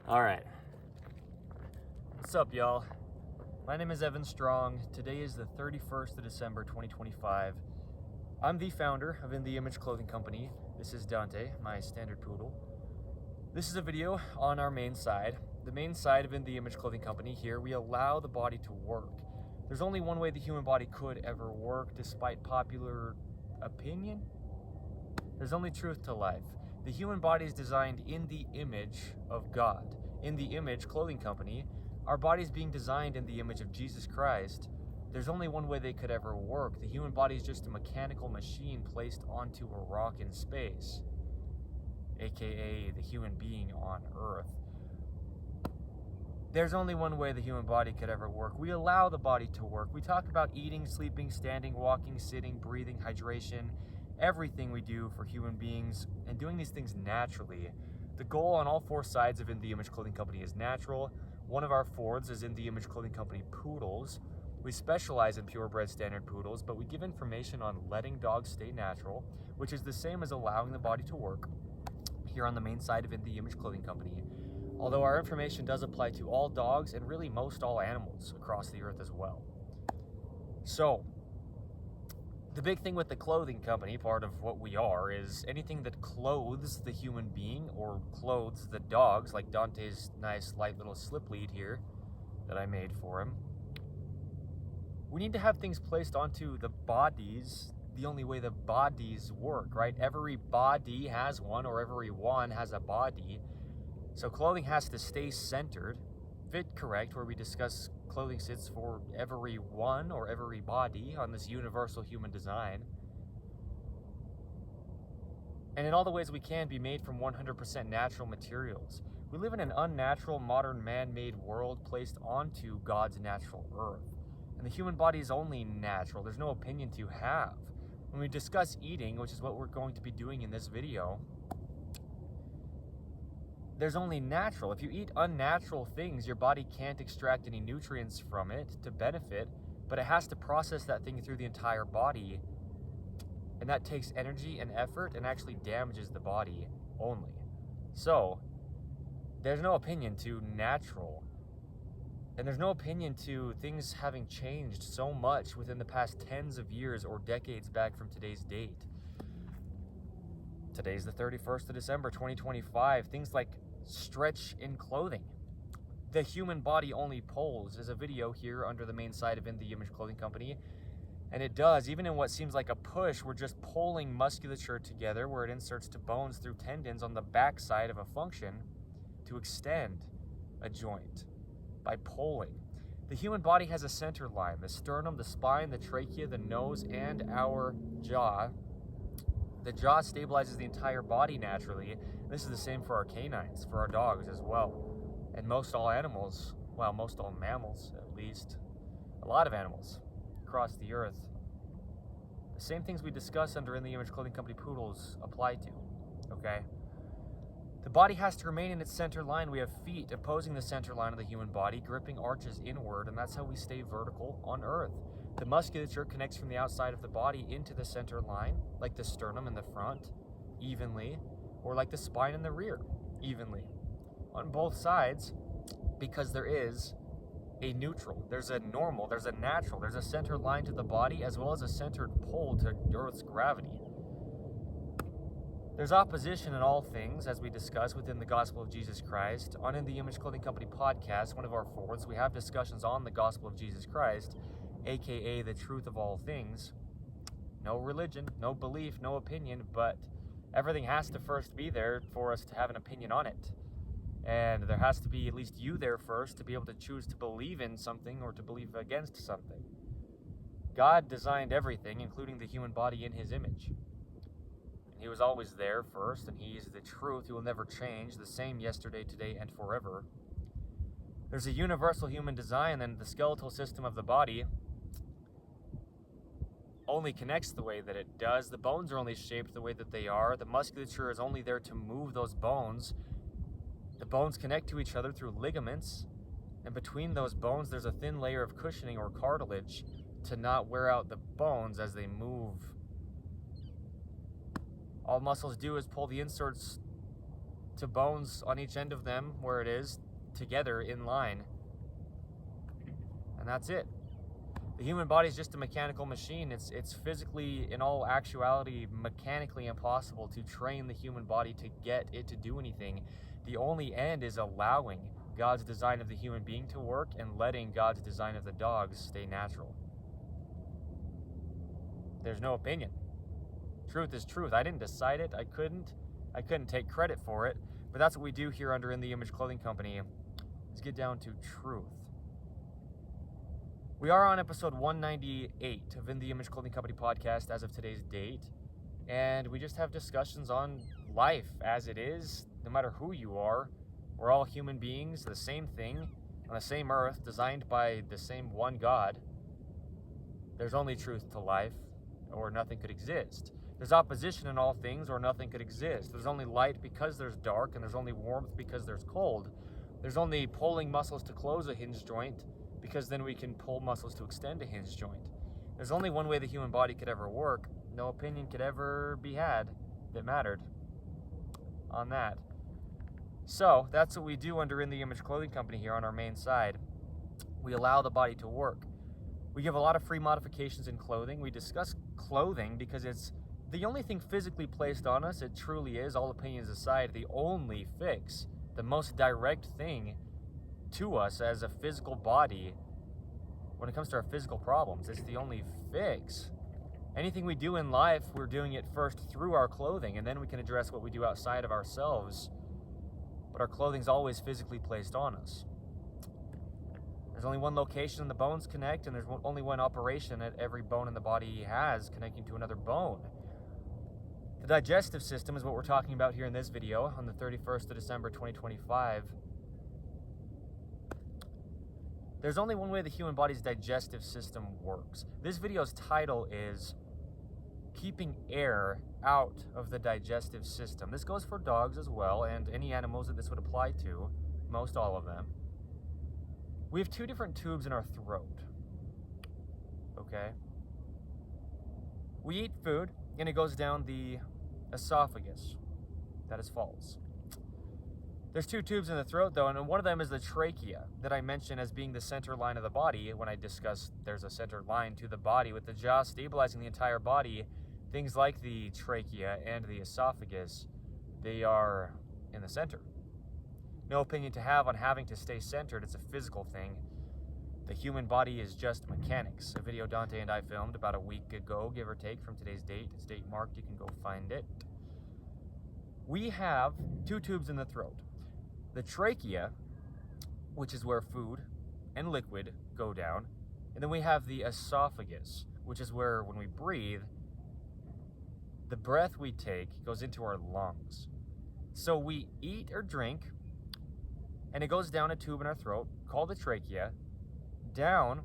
All right. What's up, y'all? My name is Evan Strong. Today is the 31st of December, 2025. I'm the founder of In the Image Clothing Company. This is Dante, my standard poodle. This is a video on our main side. The main side of In the Image Clothing Company. Here, we allow the body to work. There's only one way the human body could ever work, despite popular opinion. There's only truth to life. The human body is designed in the image of God. In the Image Clothing Company, our bodies being designed in the image of Jesus Christ. There's only one way they could ever work. The human body is just a mechanical machine placed onto a rock in space, aka the human being on Earth. There's only one way the human body could ever work. We allow the body to work. We talk about eating, sleeping, standing, walking, sitting, breathing, hydration, everything we do for human beings, and doing these things naturally. The goal on all four sides of In the Image Clothing Company is natural. One of our fourths is In the Image Clothing Company Poodles. We specialize in purebred standard poodles, but we give information on letting dogs stay natural, which is the same as allowing the body to work, here on the main side of In the Image Clothing Company. Although our information does apply to all dogs and really most all animals across the earth as well. So, the big thing with the clothing company, part of what we are, is anything that clothes the human being or clothes the dogs, like Dante's nice light little slip lead here that I made for him. We need to have things placed onto the bodies the only way the bodies work, right? Every body has one, or everyone has a body. So clothing has to stay centered, fit correct, where we discuss clothing sits for everyone or everybody on this universal human design. And in all the ways we can be made from 100% natural materials. We live in an unnatural, modern, man-made world placed onto God's natural earth. And the human body is only natural. There's no opinion to have. When we discuss eating, which is what we're going to be doing in this video, there's only natural. If you eat unnatural things, your body can't extract any nutrients from it to benefit, but it has to process that thing through the entire body. And that takes energy and effort and actually damages the body only. So, there's no opinion to natural. And there's no opinion to things having changed so much within the past tens of years or decades back from today's date. Today's the 31st of December, 2025. Things like stretch in clothing. The human body only pulls is a video here under the main side of In the Image Clothing Company. And it does, even in what seems like a push, we're just pulling musculature together where it inserts to bones through tendons on the back side of a function to extend a joint by pulling. The human body has a center line, the sternum, the spine, the trachea, the nose, and our jaw. The jaw stabilizes the entire body naturally. This is the same for our canines, for our dogs as well. And most all animals, well, most all mammals at least, a lot of animals across the earth. The same things we discuss under In the Image Clothing Company Poodles apply to, okay? The body has to remain in its center line. We have feet opposing the center line of the human body, gripping arches inward, and that's how we stay vertical on Earth. The musculature connects from the outside of the body into the center line, like the sternum in the front, evenly, or like the spine in the rear, evenly. On both sides, because there is a neutral, there's a normal, there's a natural, there's a center line to the body, as well as a centered pole to Earth's gravity. There's opposition in all things, as we discuss within the Gospel of Jesus Christ. On In the Image Clothing Company podcast, one of our fourths, we have discussions on the Gospel of Jesus Christ, aka the truth of all things. No religion, no belief, no opinion, but everything has to first be there for us to have an opinion on it. And there has to be at least you there first to be able to choose to believe in something or to believe against something. God designed everything, including the human body, in his image. He was always there first, and he is the truth. He will never change, the same yesterday, today, and forever. There's a universal human design, and the skeletal system of the body only connects the way that it does. The bones are only shaped the way that they are. The musculature is only there to move those bones. The bones connect to each other through ligaments, and between those bones there's a thin layer of cushioning or cartilage to not wear out the bones as they move. All muscles do is pull the inserts to bones on each end of them where it is, together in line. And that's it. The human body is just a mechanical machine. It's physically, in all actuality, mechanically impossible to train the human body to get it to do anything. The only end is allowing God's design of the human being to work and letting God's design of the dogs stay natural. There's no opinion. Truth is truth. I didn't decide it. I couldn't take credit for it. But that's what we do here under In the Image Clothing Company, is get down to truth. We are on episode 198 of In the Image Clothing Company podcast as of today's date. And we just have discussions on life as it is, no matter who you are. We're all human beings, the same thing, on the same earth, designed by the same one God. There's only truth to life, or nothing could exist. There's opposition in all things, or nothing could exist. There's only light because there's dark, and there's only warmth because there's cold. There's only pulling muscles to close a hinge joint, because then we can pull muscles to extend a hinge joint. There's only one way the human body could ever work. No opinion could ever be had that mattered on that. So that's what we do under In the Image Clothing Company here on our main side. We allow the body to work. We give a lot of free modifications in clothing. We discuss clothing because it's the only thing physically placed on us. It truly is, all opinions aside, the only fix, the most direct thing to us as a physical body when it comes to our physical problems. It's the only fix. Anything we do in life, we're doing it first through our clothing, and then we can address what we do outside of ourselves. But our clothing's always physically placed on us. There's only one location the bones connect, and there's only one operation that every bone in the body has connecting to another bone. The digestive system is what we're talking about here in this video on the 31st of December 2025. There's only one way the human body's digestive system works. This video's title is Keeping Air Out of the Digestive System. This goes for dogs as well, and any animals that this would apply to, most all of them. We have two different tubes in our throat, okay? We eat food, and it goes down the esophagus. That is false. There's two tubes in the throat, though, and one of them is the trachea that I mentioned as being the center line of the body when I discussed there's a center line to the body with the jaw stabilizing the entire body. Things like the trachea and the esophagus, they are in the center. No opinion to have on having to stay centered. It's a physical thing. The human body is just mechanics. A video Dante and I filmed about a week ago, give or take, from today's date. It's date marked. You can go find it. We have two tubes in the throat. The trachea, which is where food and liquid go down. And then we have the esophagus, which is where, when we breathe, the breath we take goes into our lungs. So we eat or drink, and it goes down a tube in our throat called the trachea, down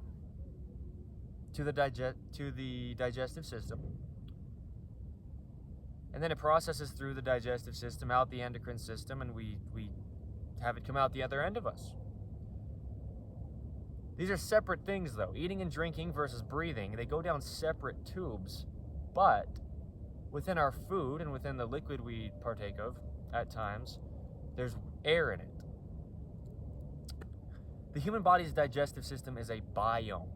to the digestive system. And then it processes through the digestive system, out the endocrine system, and we have it come out the other end of us. These are separate things, though. Eating and drinking versus breathing, they go down separate tubes, but within our food and within the liquid we partake of at times, there's air in it. The human body's digestive system is a biome.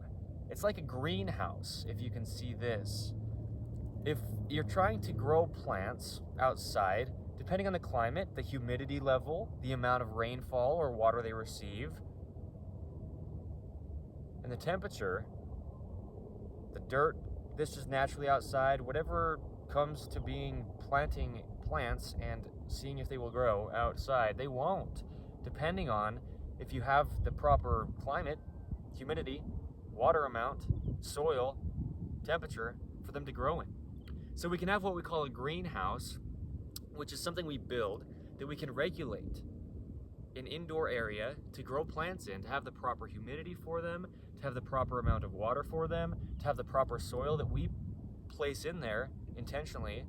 It's like a greenhouse, if you can see this. If you're trying to grow plants outside, depending on the climate, the humidity level, the amount of rainfall or water they receive, and the temperature, the dirt, this is naturally outside, whatever comes to being planting plants and seeing if they will grow outside, they won't, depending on if you have the proper climate, humidity, water amount, soil, temperature for them to grow in. So we can have what we call a greenhouse, which is something we build that we can regulate an indoor area to grow plants in, to have the proper humidity for them, to have the proper amount of water for them, to have the proper soil that we place in there intentionally,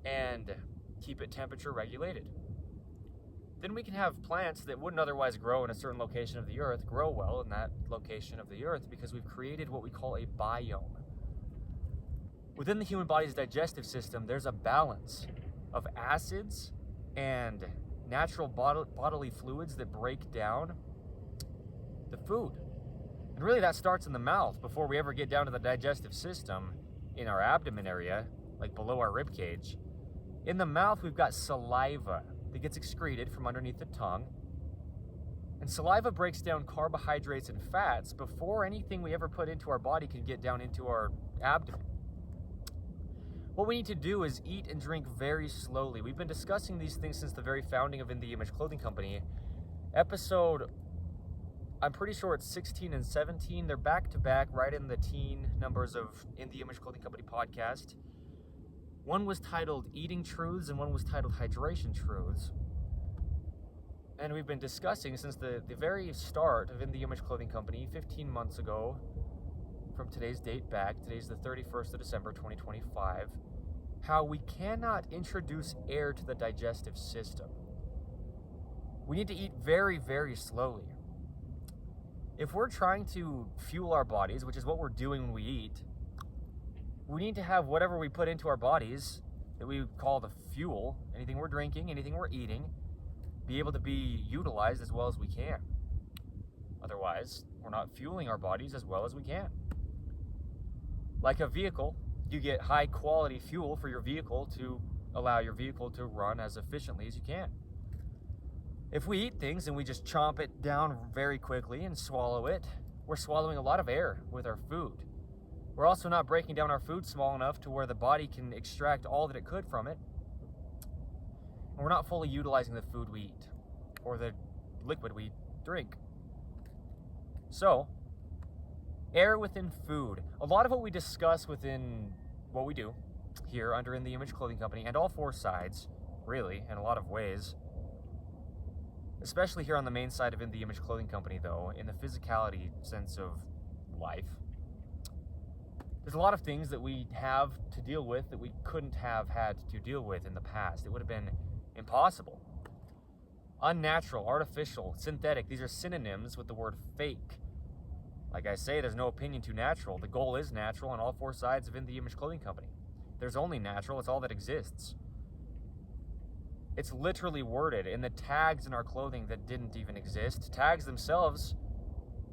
and keep it temperature regulated. Then we can have plants that wouldn't otherwise grow in a certain location of the earth grow well in that location of the earth because we've created what we call a biome. Within the human body's digestive system, there's a balance of acids and natural bodily fluids that break down the food. And really that starts in the mouth before we ever get down to the digestive system in our abdomen area, like below our rib cage. In the mouth, we've got saliva that gets excreted from underneath the tongue. And saliva breaks down carbohydrates and fats before anything we ever put into our body can get down into our abdomen. What we need to do is eat and drink very slowly. We've been discussing these things since the very founding of In the Image Clothing Company. Episode, I'm pretty sure it's 16 and 17. They're back to back, right in the teen numbers of In the Image Clothing Company podcast. One was titled Eating Truths and one was titled Hydration Truths. And we've been discussing since the very start of In the Image Clothing Company 15 months ago, from today's date back, today's the 31st of December 2025, how we cannot introduce air to the digestive system. We need to eat very, very slowly. If we're trying to fuel our bodies, which is what we're doing when we eat, we need to have whatever we put into our bodies that we call the fuel, anything we're drinking, anything we're eating, be able to be utilized as well as we can. Otherwise, we're not fueling our bodies as well as we can. Like a vehicle, you get high quality fuel for your vehicle to allow your vehicle to run as efficiently as you can. If we eat things and we just chomp it down very quickly and swallow it, we're swallowing a lot of air with our food. We're also not breaking down our food small enough to where the body can extract all that it could from it. And we're not fully utilizing the food we eat or the liquid we drink. So, air within food. A lot of what we discuss within what we do here under In the Image Clothing Company and all four sides, really, in a lot of ways, especially here on the main side of In the Image Clothing Company, though, in the physicality sense of life, there's a lot of things that we have to deal with that we couldn't have had to deal with in the past. It would have been impossible. Unnatural, artificial, synthetic, these are synonyms with the word fake. Like I say, there's no opinion to natural. The goal is natural on all four sides of In the Image Clothing Company. There's only natural, it's all that exists. It's literally worded in the tags in our clothing that didn't even exist. Tags themselves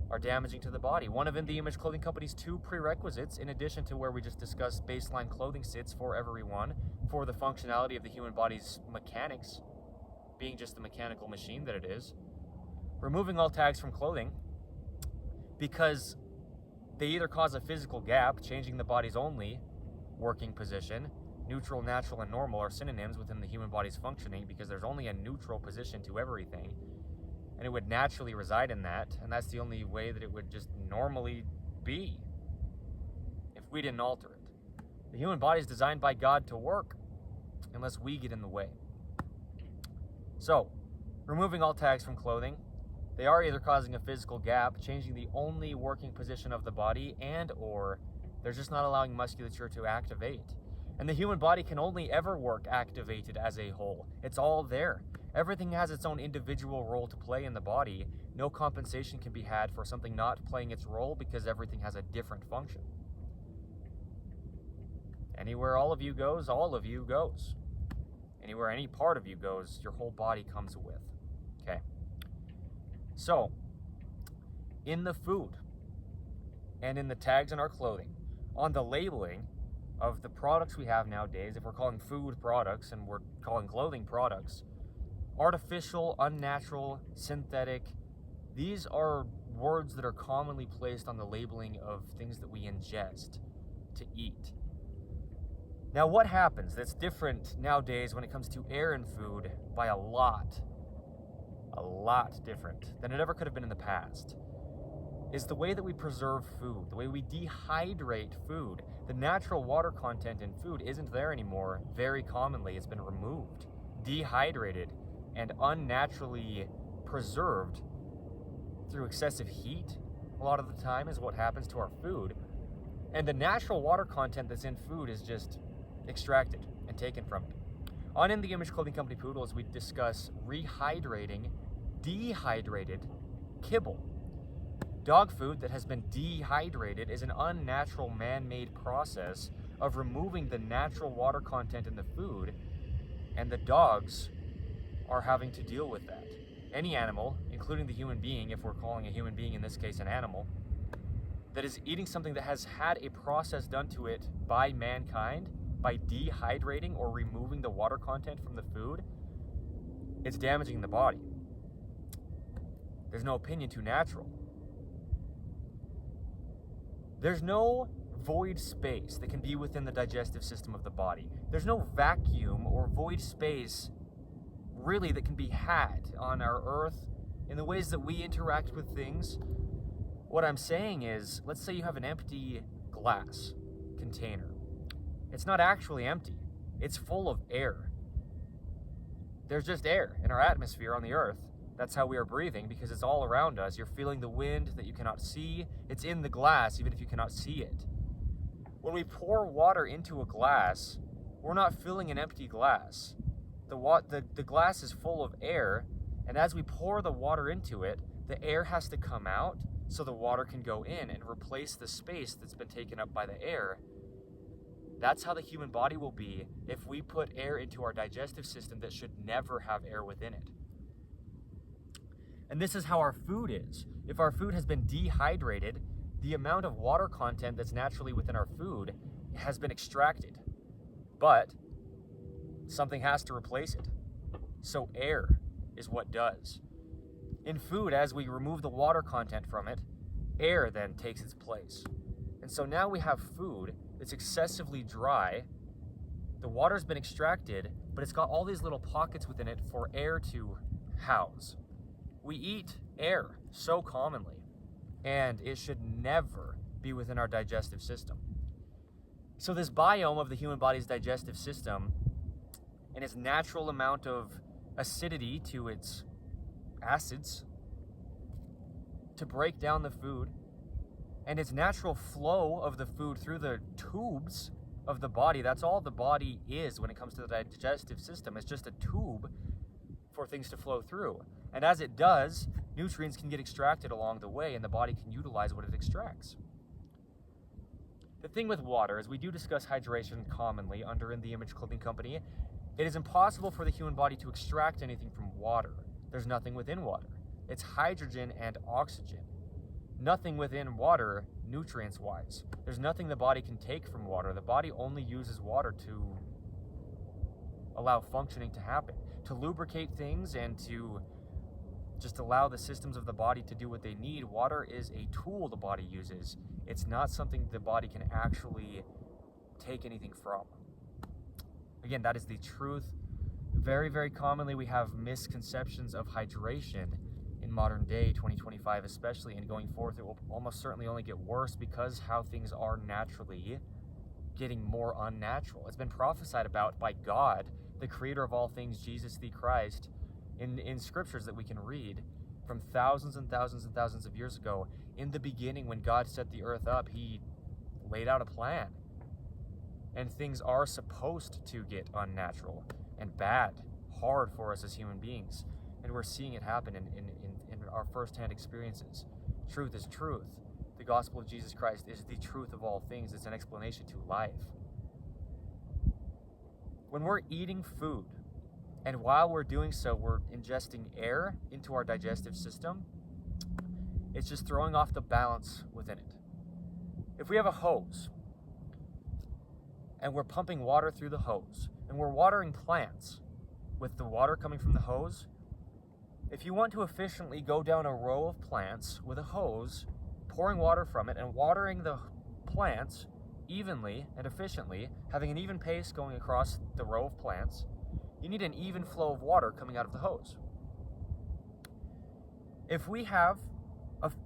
are damaging to the body. One of In the Image Clothing Company's two prerequisites, in addition to where we just discussed baseline clothing sits for everyone, for the functionality of the human body's mechanics, being just the mechanical machine that it is, removing all tags from clothing, because they either cause a physical gap, changing the body's only working position. Neutral, natural, and normal are synonyms within the human body's functioning because there's only a neutral position to everything. And it would naturally reside in that, and that's the only way that it would just normally be if we didn't alter it. The human body is designed by God to work unless we get in the way. So, removing all tags from clothing, they are either causing a physical gap, changing the only working position of the body, and or they're just not allowing musculature to activate. And the human body can only ever work activated as a whole. It's all there. Everything has its own individual role to play in the body. No compensation can be had for something not playing its role because everything has a different function. Anywhere all of you goes, all of you goes. Anywhere any part of you goes, your whole body comes with. Okay. So, in the food and in the tags on our clothing, on the labeling of the products we have nowadays, if we're calling food products and we're calling clothing products, artificial, unnatural, synthetic, these are words that are commonly placed on the labeling of things that we ingest to eat. Now, what happens that's different nowadays when it comes to air and food by a lot different than it ever could have been in the past, is the way that we preserve food, the way we dehydrate food. The natural water content in food isn't there anymore. Very commonly, it's been removed, dehydrated, and unnaturally preserved through excessive heat. A lot of the time is what happens to our food. And the natural water content that's in food is just extracted and taken from it. On In the Image Clothing Company Poodles, we discuss rehydrating dehydrated kibble. Dog food that has been dehydrated is an unnatural man-made process of removing the natural water content in the food, and the dogs are having to deal with that. Any animal, including the human being, if we're calling a human being in this case an animal, that is eating something that has had a process done to it by mankind, by dehydrating or removing the water content from the food, it's damaging the body. There's no opinion too natural. There's no void space that can be within the digestive system of the body. There's no vacuum or void space really that can be had on our earth in the ways that we interact with things. What I'm saying is, let's say you have an empty glass container. It's not actually empty. It's full of air. There's just air in our atmosphere on the earth. That's how we are breathing, because it's all around us. You're feeling the wind that you cannot see. It's in the glass, even if you cannot see it. When we pour water into a glass, we're not filling an empty glass. The glass is full of air, and as we pour the water into it, the air has to come out so the water can go in and replace the space that's been taken up by the air. That's how the human body will be if we put air into our digestive system that should never have air within it. And this is how our food is. If our food has been dehydrated, the amount of water content that's naturally within our food has been extracted. But something has to replace it. So air is what does. In food, as we remove the water content from it, air then takes its place. And so now we have food that's excessively dry. The water's been extracted, but it's got all these little pockets within it for air to house. We eat air so commonly, and it should never be within our digestive system. So this biome of the human body's digestive system and its natural amount of acidity to its acids to break down the food, and its natural flow of the food through the tubes of the body. That's all the body is when it comes to the digestive system. It's just a tube for things to flow through. And as it does, nutrients can get extracted along the way, and the body can utilize what it extracts. The thing with water is we do discuss hydration commonly under In the Image Clothing Company. It is impossible for the human body to extract anything from water. There's nothing within water. It's hydrogen and oxygen. Nothing within water, nutrients-wise. There's nothing the body can take from water. The body only uses water to allow functioning to happen, to lubricate things and to just allow the systems of the body to do what they need. Water is a tool the body uses. It's not something the body can actually take anything from. Again, that is the truth. Very, very commonly we have misconceptions of hydration in modern day, 2025 especially, and going forth it will almost certainly only get worse because how things are naturally getting more unnatural. It's been prophesied about by God, the creator of all things, Jesus the Christ, in scriptures that we can read from thousands and thousands and thousands of years ago. In the beginning, when God set the earth up, he laid out a plan. And things are supposed to get unnatural and bad, hard for us as human beings. And we're seeing it happen in our firsthand experiences. Truth is truth. The gospel of Jesus Christ is the truth of all things. It's an explanation to life. When we're eating food, and while we're doing so, we're ingesting air into our digestive system, it's just throwing off the balance within it. If we have a hose, and we're pumping water through the hose, and we're watering plants with the water coming from the hose, if you want to efficiently go down a row of plants with a hose, pouring water from it and watering the plants evenly and efficiently, having an even pace going across the row of plants, you need an even flow of water coming out of the hose. If we have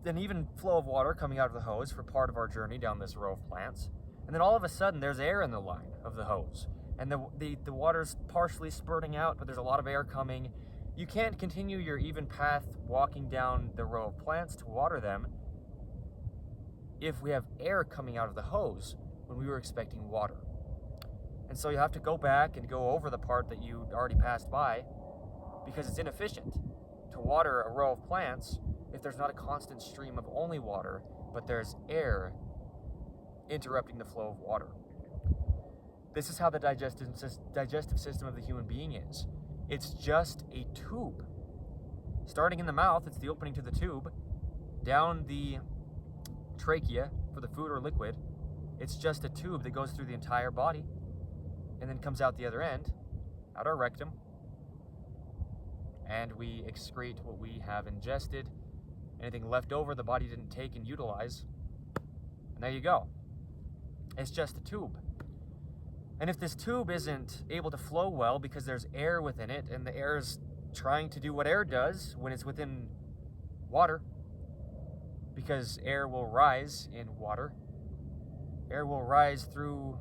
an even flow of water coming out of the hose for part of our journey down this row of plants, and then all of a sudden there's air in the line of the hose, and the water's partially spurting out, but there's a lot of air coming, you can't continue your even path walking down the row of plants to water them if we have air coming out of the hose when we were expecting water. And so you have to go back and go over the part that you already passed by, because it's inefficient to water a row of plants if there's not a constant stream of only water, but there's air interrupting the flow of water. This is how the digestive system of the human being is. It's just a tube. Starting in the mouth, it's the opening to the tube, down the trachea for the food or liquid. It's just a tube that goes through the entire body and then comes out the other end, out our rectum, and we excrete what we have ingested. Anything left over the body didn't take and utilize, and there you go. It's just a tube. And if this tube isn't able to flow well because there's air within it, and the air is trying to do what air does when it's within water, because air will rise in water, air will rise through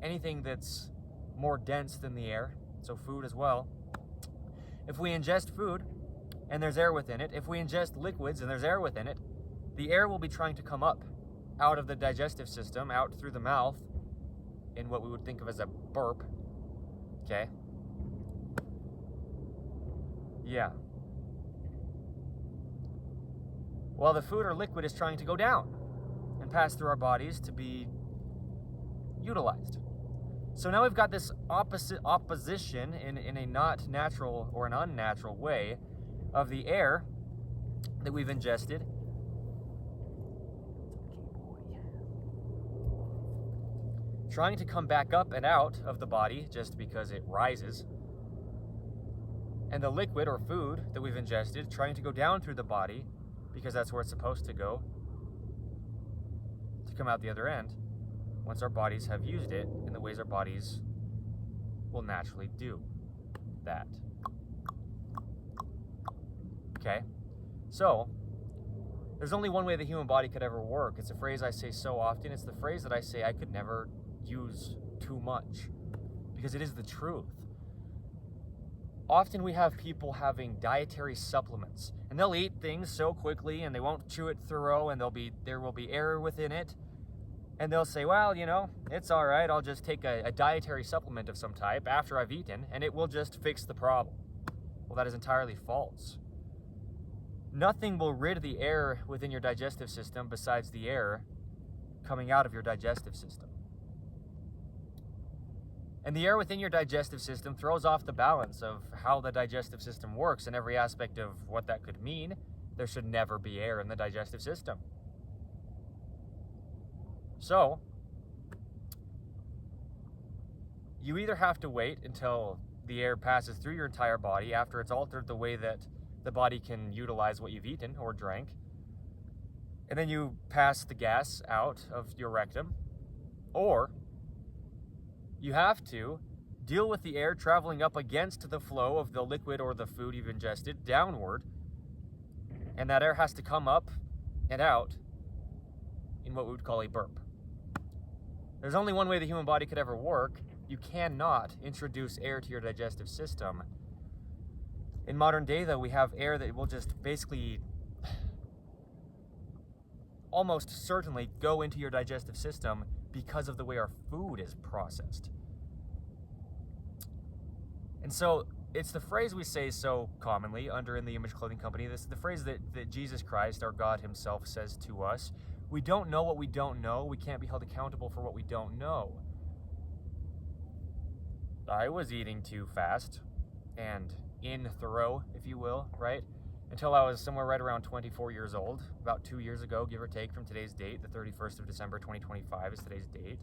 anything that's more dense than the air, so food as well. If we ingest food and there's air within it, if we ingest liquids and there's air within it, the air will be trying to come up out of the digestive system, out through the mouth, in what we would think of as a burp. Okay? Yeah. While the food or liquid is trying to go down and pass through our bodies to be utilized. So now we've got this opposition in a not natural or an unnatural way of the air that we've ingested trying to come back up and out of the body just because it rises, and the liquid or food that we've ingested trying to go down through the body because that's where it's supposed to go to come out the other end once our bodies have used it in the ways our bodies will naturally do that. Okay, so there's only one way the human body could ever work. It's a phrase I say so often. It's the phrase that I say I could never use too much because it is the truth. Often we have people having dietary supplements, and they'll eat things so quickly and they won't chew it thorough, and there will be error within it, and they'll say, well, you know, it's all right, I'll just take a dietary supplement of some type after I've eaten and it will just fix the problem. Well, that is entirely false. Nothing will rid the air within your digestive system besides the air coming out of your digestive system. And the air within your digestive system throws off the balance of how the digestive system works in every aspect of what that could mean. There should never be air in the digestive system. So, you either have to wait until the air passes through your entire body after it's altered the way that the body can utilize what you've eaten or drank, and then you pass the gas out of your rectum, or you have to deal with the air traveling up against the flow of the liquid or the food you've ingested downward, and that air has to come up and out in what we would call a burp. There's only one way the human body could ever work. You cannot introduce air to your digestive system. In modern day, though, we have air that will just basically almost certainly go into your digestive system because of the way our food is processed. And so it's the phrase we say so commonly under In the Image Clothing Company. This is the phrase that Jesus Christ, our God himself, says to us. We don't know what we don't know. We can't be held accountable for what we don't know. I was eating too fast and in thorough, if you will, right? Until I was somewhere right around 24 years old, about 2 years ago, give or take, from today's date. The 31st of December 2025 is today's date.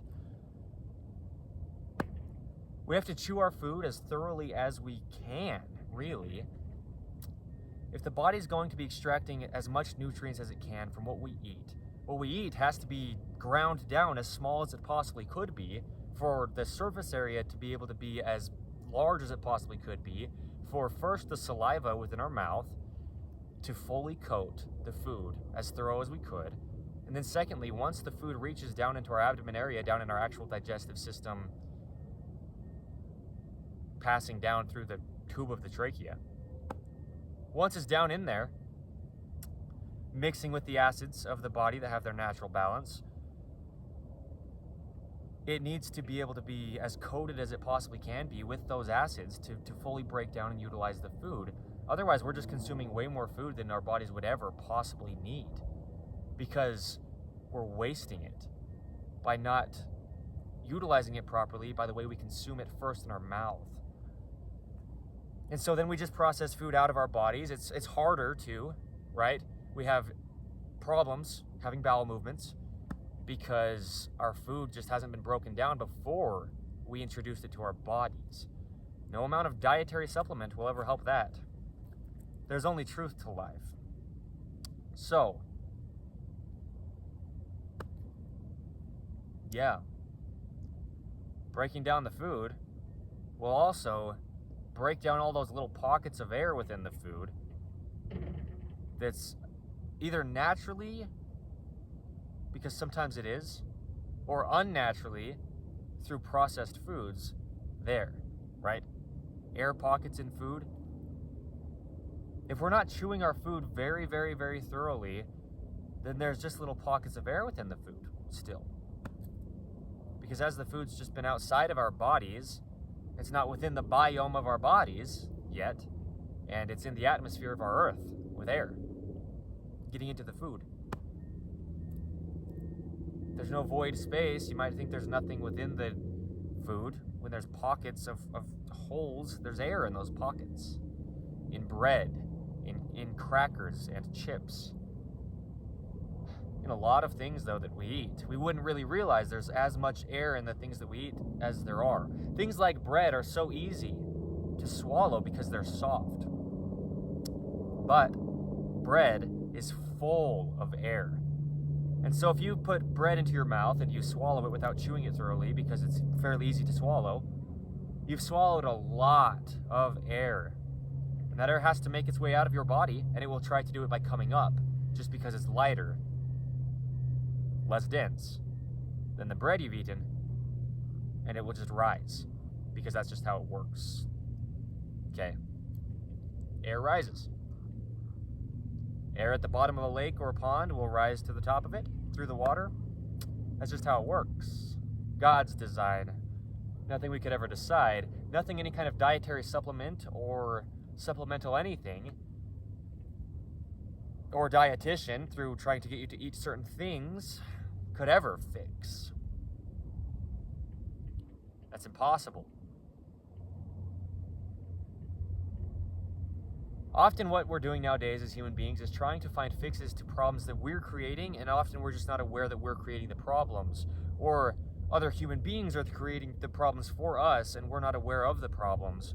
We have to chew our food as thoroughly as we can, really. If the body's going to be extracting as much nutrients as it can from what we eat has to be ground down as small as it possibly could be for the surface area to be able to be as large as it possibly could be, for first the saliva within our mouth to fully coat the food as thorough as we could, and then secondly, once the food reaches down into our abdomen area, down in our actual digestive system, passing down through the tube of the trachea, once it's down in there, mixing with the acids of the body that have their natural balance, it needs to be able to be as coated as it possibly can be with those acids to fully break down and utilize the food. Otherwise, we're just consuming way more food than our bodies would ever possibly need, because we're wasting it by not utilizing it properly by the way we consume it first in our mouth. And so then we just process food out of our bodies. It's harder to, right? We have problems having bowel movements because our food just hasn't been broken down before we introduced it to our bodies. No amount of dietary supplement will ever help that. There's only truth to life. So, yeah, breaking down the food will also break down all those little pockets of air within the food that's either naturally, because sometimes it is, or unnaturally through processed foods there, right? Air pockets in food. If we're not chewing our food very, very, very thoroughly, then there's just little pockets of air within the food still. Because as the food's just been outside of our bodies, it's not within the biome of our bodies yet, and it's in the atmosphere of our Earth with air getting into the food. There's no void space. You might think there's nothing within the food. When there's pockets of holes, there's air in those pockets. In bread, in crackers and chips. In a lot of things, though, that we eat, we wouldn't really realize there's as much air in the things that we eat as there are. Things like bread are so easy to swallow because they're soft. But bread is full of air. And so if you put bread into your mouth and you swallow it without chewing it thoroughly because it's fairly easy to swallow, you've swallowed a lot of air. And that air has to make its way out of your body, and it will try to do it by coming up, just because it's lighter, less dense than the bread you've eaten, and it will just rise, because that's just how it works. Okay? Air rises. Air at the bottom of a lake or a pond will rise to the top of it through the water. That's just how it works. God's design. Nothing we could ever decide. Nothing any kind of dietary supplement or supplemental anything or dietitian through trying to get you to eat certain things could ever fix. That's impossible. Often what we're doing nowadays as human beings is trying to find fixes to problems that we're creating, and often we're just not aware that we're creating the problems, or other human beings are creating the problems for us and we're not aware of the problems.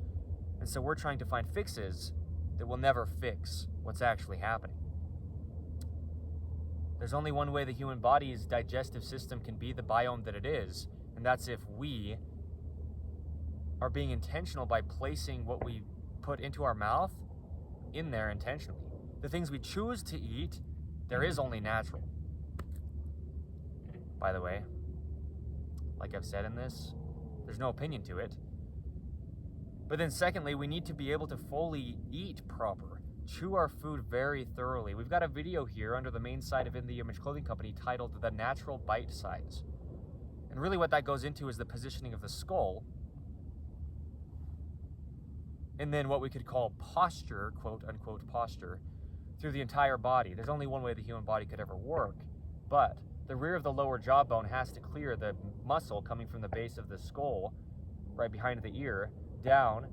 And so we're trying to find fixes that will never fix what's actually happening. There's only one way the human body's digestive system can be the biome that it is, and that's if we are being intentional by placing what we put into our mouth in there intentionally. The things we choose to eat, there is only natural. By the way, like I've said in this, there's no opinion to it. But then secondly, we need to be able to fully eat proper, chew our food very thoroughly. We've got a video here under the main site of In The Image Clothing Company titled The Natural Bite Size. And really what that goes into is the positioning of the skull, and then what we could call posture, quote unquote posture, through the entire body. There's only one way the human body could ever work, but the rear of the lower jawbone has to clear the muscle coming from the base of the skull, right behind the ear, down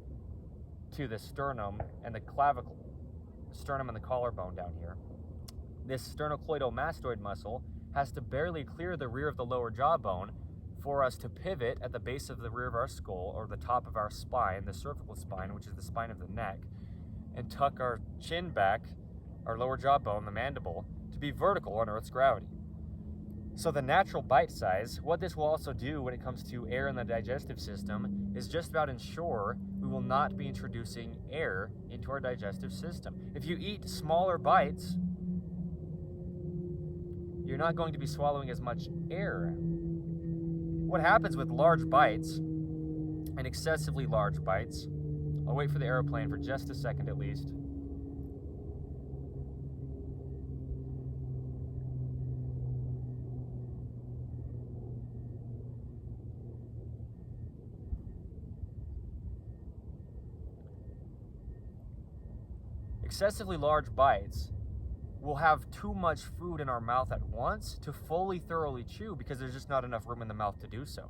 to the sternum and the clavicle, sternum and the collarbone down here. This sternocleidomastoid muscle has to barely clear the rear of the lower jawbone for us to pivot at the base of the rear of our skull, or the top of our spine, the cervical spine, which is the spine of the neck, and tuck our chin back, our lower jawbone, the mandible, to be vertical on Earth's gravity. So the natural bite size, what this will also do when it comes to air in the digestive system, is just about ensure we will not be introducing air into our digestive system. If you eat smaller bites, you're not going to be swallowing as much air. What happens with large bites, and excessively large bites, I'll wait for the airplane for just a second at least. Excessively large bites will have too much food in our mouth at once to fully thoroughly chew because there's just not enough room in the mouth to do so.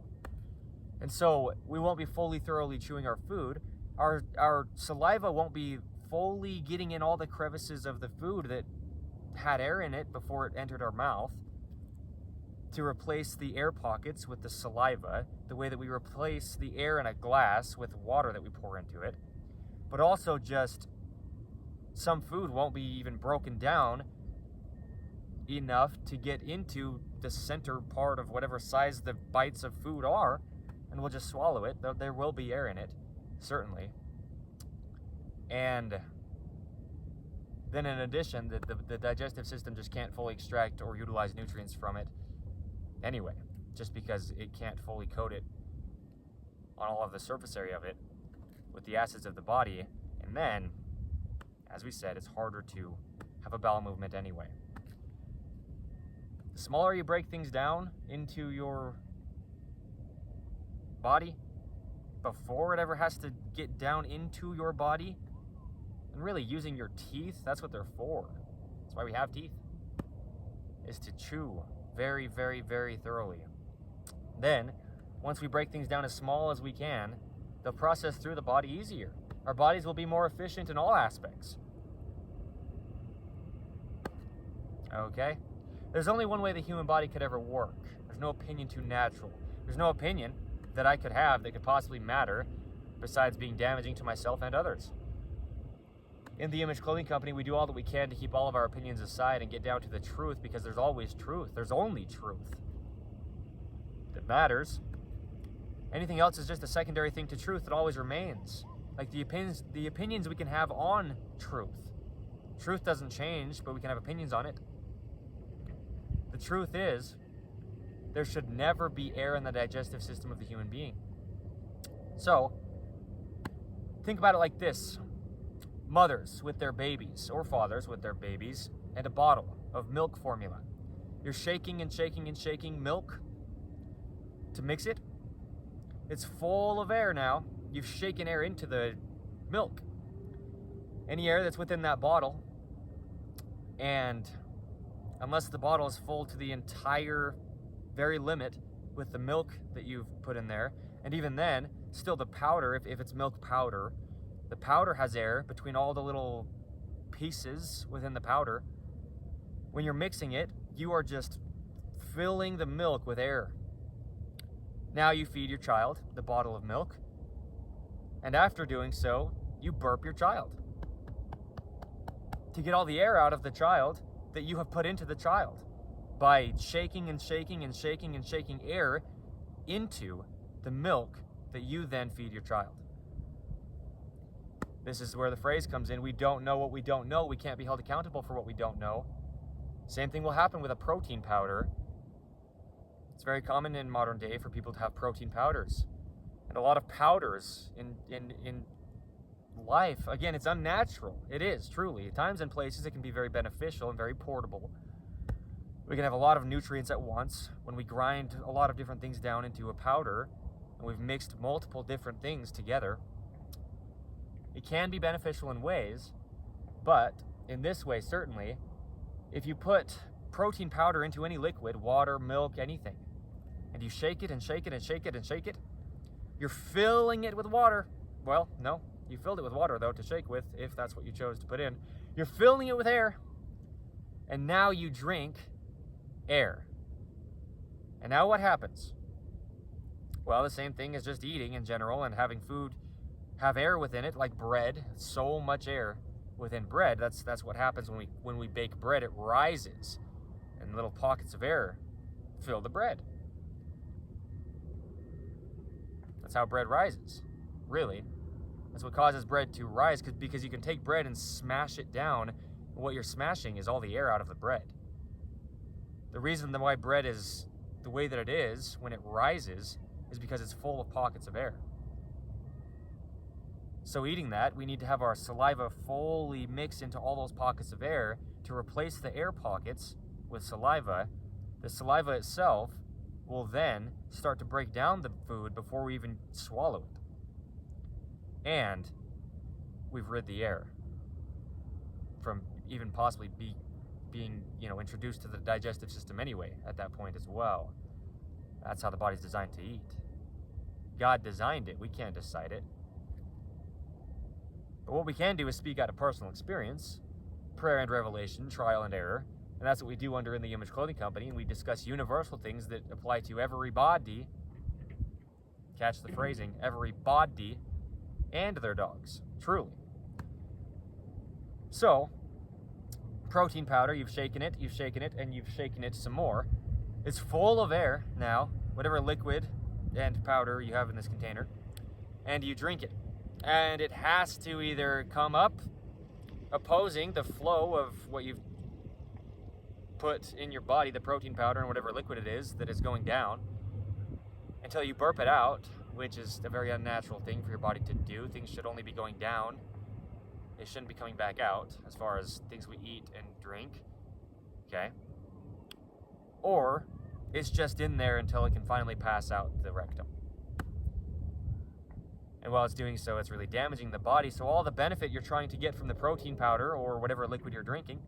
And so we won't be fully thoroughly chewing our food, our saliva won't be fully getting in all the crevices of the food that had air in it before it entered our mouth, to replace the air pockets with the saliva, the way that we replace the air in a glass with water that we pour into it. But also just some food won't be even broken down enough to get into the center part of whatever size the bites of food are, and we'll just swallow it. There will be air in it, certainly. And then in addition, the digestive system just can't fully extract or utilize nutrients from it anyway, just because it can't fully coat it on all of the surface area of it with the acids of the body. And then, as we said, it's harder to have a bowel movement anyway. The smaller you break things down into your body before it ever has to get down into your body, and really using your teeth, that's what they're for. That's why we have teeth, is to chew very, very, very thoroughly. Then, once we break things down as small as we can, they'll process through the body easier. Our bodies will be more efficient in all aspects. Okay? There's only one way the human body could ever work. There's no opinion too natural. There's no opinion that I could have that could possibly matter besides being damaging to myself and others. In the Image Clothing Company, we do all that we can to keep all of our opinions aside and get down to the truth, because there's always truth. There's only truth that matters. Anything else is just a secondary thing to truth that always remains. Like the opinions we can have on truth. Truth doesn't change, but we can have opinions on it. The truth is, there should never be air in the digestive system of the human being. So, think about it like this. Mothers with their babies, or fathers with their babies, and a bottle of milk formula. You're shaking and shaking and shaking milk to mix it. It's full of air now. You've shaken air into the milk. Any air that's within that bottle, and unless the bottle is full to the entire very limit with the milk that you've put in there, and even then, still the powder, if it's milk powder, the powder has air between all the little pieces within the powder. When you're mixing it, you are just filling the milk with air. Now you feed your child the bottle of milk, and after doing so, you burp your child to get all the air out of the child that you have put into the child by shaking and shaking and shaking and shaking air into the milk that you then feed your child. This is where the phrase comes in: we don't know what we don't know. We can't be held accountable for what we don't know. Same thing will happen with a protein powder. It's very common in modern day for people to have protein powders. And a lot of powders in life, again, it's unnatural. It is, truly. At times and places, it can be very beneficial and very portable. We can have a lot of nutrients at once. When we grind a lot of different things down into a powder, and we've mixed multiple different things together, it can be beneficial in ways, but in this way, certainly, if you put protein powder into any liquid, water, milk, anything, and you shake it and shake it and shake it and shake it, you're filling it with water. Well, no, you filled it with water, though, to shake with, if that's what you chose to put in. You're filling it with air, and now you drink air. And now what happens? Well, the same thing as just eating in general and having food have air within it, like bread. So much air within bread. That's what happens when we bake bread. It rises, and little pockets of air fill the bread. That's how bread rises, really. That's what causes bread to rise, because you can take bread and smash it down, and what you're smashing is all the air out of the bread. The reason why bread is the way that it is when it rises is because it's full of pockets of air. So eating that, we need to have our saliva fully mixed into all those pockets of air to replace the air pockets with saliva. The saliva itself will then start to break down the food before we even swallow it. And we've rid the air from even possibly being introduced to the digestive system anyway at that point as well. That's how the body's designed to eat. God designed it. We can't decide it. But what we can do is speak out of personal experience, prayer and revelation, trial and error, and that's what we do under In the Image Clothing Company, and we discuss universal things that apply to everybody, catch the phrasing, everybody, and their dogs, truly. So, protein powder, you've shaken it, and you've shaken it some more. It's full of air now, whatever liquid and powder you have in this container, and you drink it. And it has to either come up opposing the flow of what you've put in your body, the protein powder and whatever liquid it is that is going down, until you burp it out, which is a very unnatural thing for your body to do. Things should only be going down. They shouldn't be coming back out as far as things we eat and drink, okay? Or it's just in there until it can finally pass out the rectum. And while it's doing so, it's really damaging the body. So all the benefit you're trying to get from the protein powder or whatever liquid you're drinking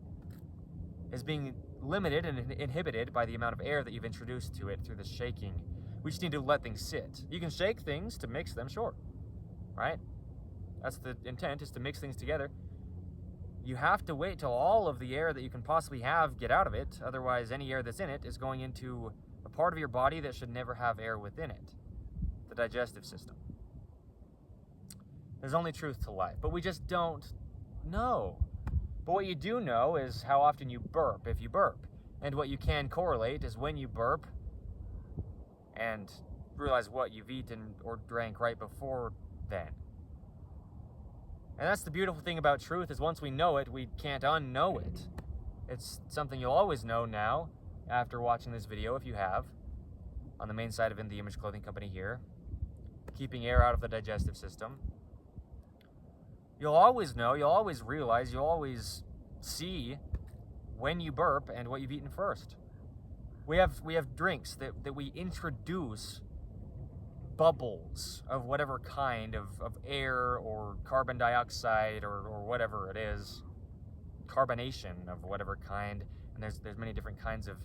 is being limited and inhibited by the amount of air that you've introduced to it through the shaking. We just need to let things sit. You can shake things to mix them, sure, right? That's the intent, is to mix things together. You have to wait till all of the air that you can possibly have get out of it. Otherwise, any air that's in it is going into a part of your body that should never have air within it, the digestive system. There's only truth to life, but we just don't know. But what you do know is how often you burp, if you burp. And what you can correlate is when you burp and realize what you've eaten or drank right before then. And that's the beautiful thing about truth, is once we know it, we can't unknow it. It's something you'll always know now, after watching this video, if you have, on the main side of In the Image Clothing Company here, keeping air out of the digestive system. You'll always know, you'll always realize, you'll always see when you burp and what you've eaten first. We have drinks that we introduce bubbles of whatever kind of air or carbon dioxide or whatever it is, carbonation of whatever kind, and there's many different kinds of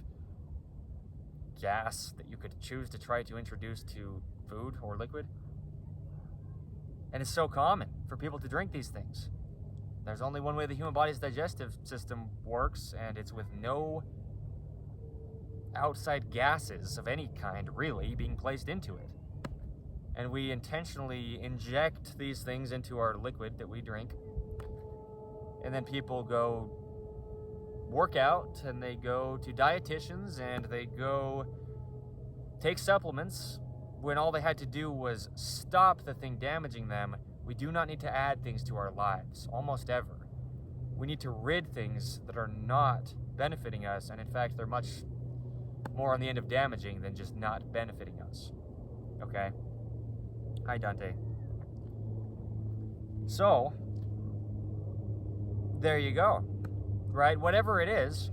gas that you could choose to try to introduce to food or liquid. And it's so common for people to drink these things. There's only one way the human body's digestive system works, and it's with no outside gases of any kind, really, being placed into it. And we intentionally inject these things into our liquid that we drink. And then people go work out, and they go to dietitians, and they go take supplements when all they had to do was stop the thing damaging them. We do not need to add things to our lives, almost ever. We need to rid things that are not benefiting us, and in fact, they're much more on the end of damaging than just not benefiting us. Okay? Hi, Dante. So, there you go. Right? Whatever it is,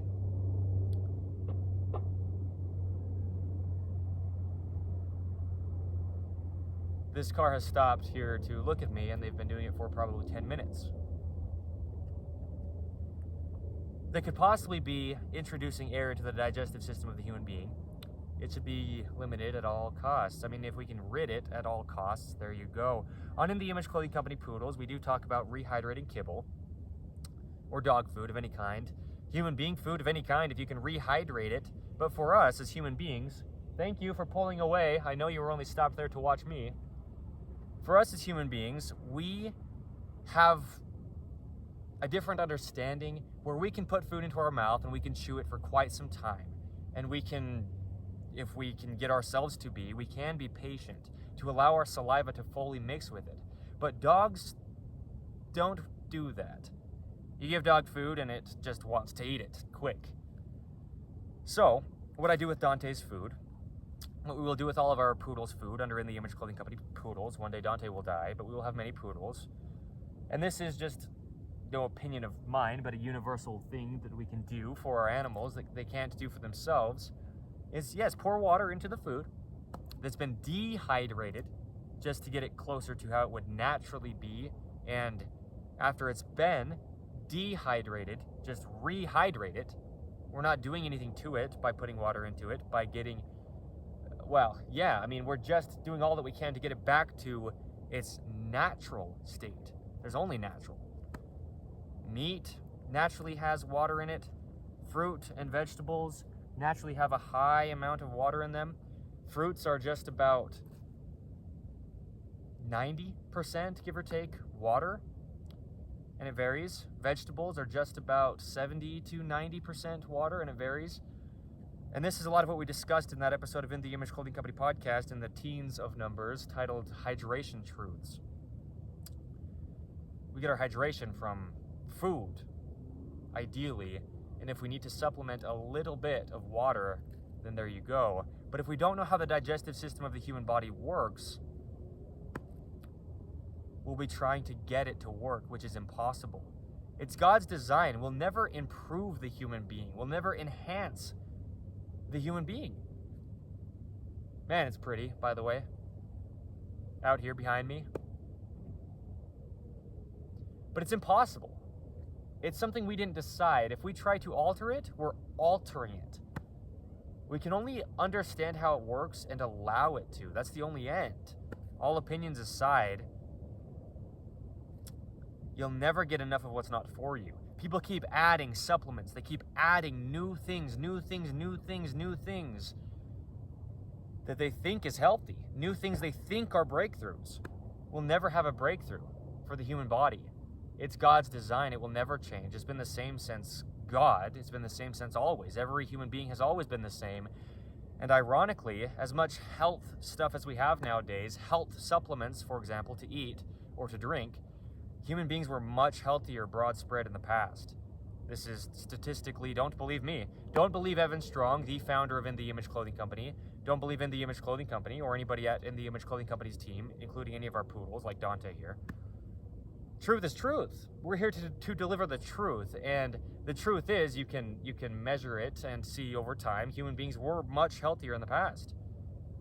this car has stopped here to look at me, and they've been doing it for probably 10 minutes. They could possibly be introducing air into the digestive system of the human being. It should be limited at all costs. I mean, if we can rid it at all costs, there you go. On In the Image Clothing Company Poodles, we do talk about rehydrating kibble, or dog food of any kind, human being food of any kind if you can rehydrate it. But for us as human beings, thank you for pulling away. I know you were only stopped there to watch me. For us as human beings, we have a different understanding where we can put food into our mouth and we can chew it for quite some time. And we can, if we can get ourselves to be, we can be patient to allow our saliva to fully mix with it. But dogs don't do that. You give dog food and it just wants to eat it quick. So, what I do with Dante's food, what we will do with all of our poodles' food under In the Image Clothing Company Poodles, one day Dante will die, but we will have many poodles. And this is just no opinion of mine, but a universal thing that we can do for our animals that they can't do for themselves, is, yes, pour water into the food that's been dehydrated just to get it closer to how it would naturally be. And after it's been dehydrated, just rehydrate it. We're not doing anything to it by putting water into it, by getting, well, yeah, I mean, we're just doing all that we can to get it back to its natural state. There's only natural. Meat naturally has water in it. Fruit and vegetables naturally have a high amount of water in them. Fruits are just about 90%, give or take, water, and it varies. Vegetables are just about 70 to 90% water, and it varies. And this is a lot of what we discussed in that episode of In the Image Clothing Company podcast in the teens of numbers, titled Hydration Truths. We get our hydration from food, ideally, and if we need to supplement a little bit of water, then there you go. But if we don't know how the digestive system of the human body works, we'll be trying to get it to work, which is impossible. It's God's design. We'll never improve the human being. We'll never enhance the human being. Man, it's pretty, by the way. Out here behind me. But it's impossible. It's something we didn't decide. If we try to alter it, we're altering it. We can only understand how it works and allow it to. That's the only end. All opinions aside, you'll never get enough of what's not for you. People keep adding supplements. They keep adding new things that they think is healthy. New things they think are breakthroughs. We'll never have a breakthrough for the human body. It's God's design. It will never change. It's been the same since God. It's been the same since always. Every human being has always been the same. And ironically, as much health stuff as we have nowadays, health supplements, for example, to eat or to drink, human beings were much healthier broad spread in the past. This is statistically, don't believe me. Don't believe Evan Strong, the founder of In the Image Clothing Company. Don't believe In the Image Clothing Company or anybody at In the Image Clothing Company's team, including any of our poodles like Dante here. Truth is truth. We're here to deliver the truth, and the truth is you can measure it and see over time human beings were much healthier in the past